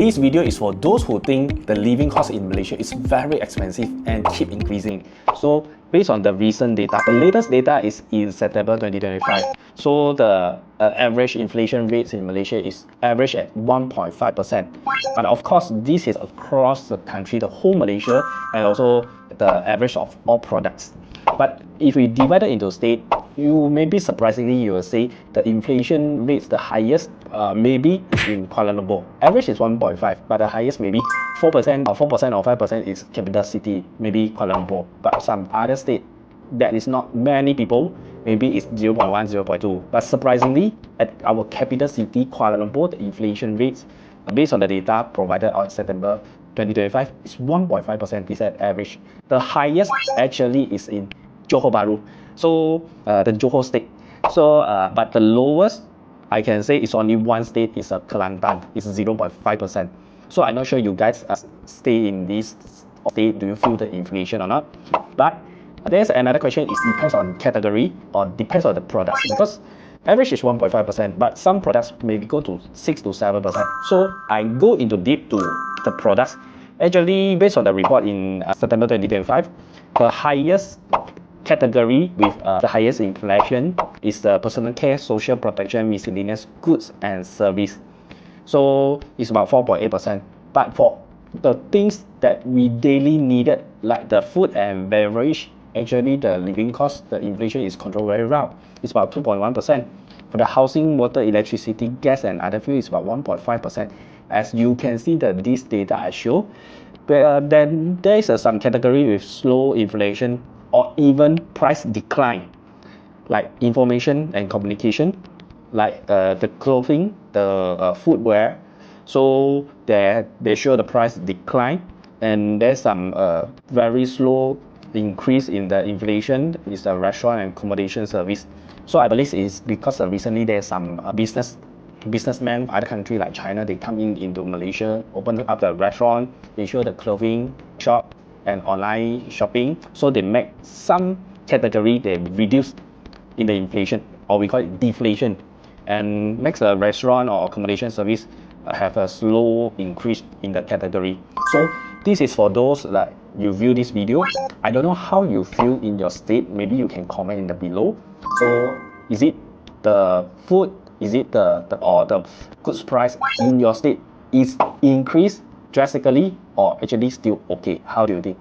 This video is for those who think the living cost in Malaysia is very expensive and keep increasing. So based on the recent data, the latest data is in September 2025. So the average inflation rates in Malaysia is average at 1.5%. But of course, this is across the country, the whole Malaysia, and also the average of all products. But if we divide it into state, you maybe surprisingly you will say the inflation rates the highest maybe in Kuala Lumpur. Average is 1.5, but the highest maybe 4% or 4% or 5% is capital city, maybe Kuala Lumpur. But some other state that is not many people, maybe it's 0.1, 0.2. But surprisingly, at our capital city Kuala Lumpur, the inflation rates based on the data provided on September 2025 is 1.5%. This at average. The highest actually is in Johor Bahru, so the Johor state. So but the lowest I can say is only one state, is Kelantan, it's 0.5%. So I'm not sure you guys stay in this state, do you feel the inflation or not? But there's another question, it depends on category or depends on the products, because average is 1.5%, but some products maybe go to 6 to 7%. So I go into deep to the products. Actually, based on the report in September 2025, the highest category with the highest inflation is the personal care, social protection, miscellaneous goods and service. So it's about 4.8%. But for the things that we daily needed, like the food and beverage, actually the living cost, the inflation is controlled very well. It's about 2.1%. For the housing, water, electricity, gas and other fuel is about 1.5%. As you can see that this data I show, then there is some category with slow inflation or even price decline, like information and communication, like the clothing, the footwear. So they show the price decline, and there's some very slow increase in the inflation is the restaurant and accommodation service. So I believe it's because recently there's some businessmen from other country like China, they come into Malaysia, open up the restaurant, they show the clothing shop and online shopping. So they make some category, they reduce in the inflation, or we call it deflation, and makes a restaurant or accommodation service have a slow increase in the category. So this is for those like you view this video. I don't know how you feel in your state, maybe you can comment in the below. So is it the food, is it the goods price in your state is increased drastically or actually still okay? How do you think?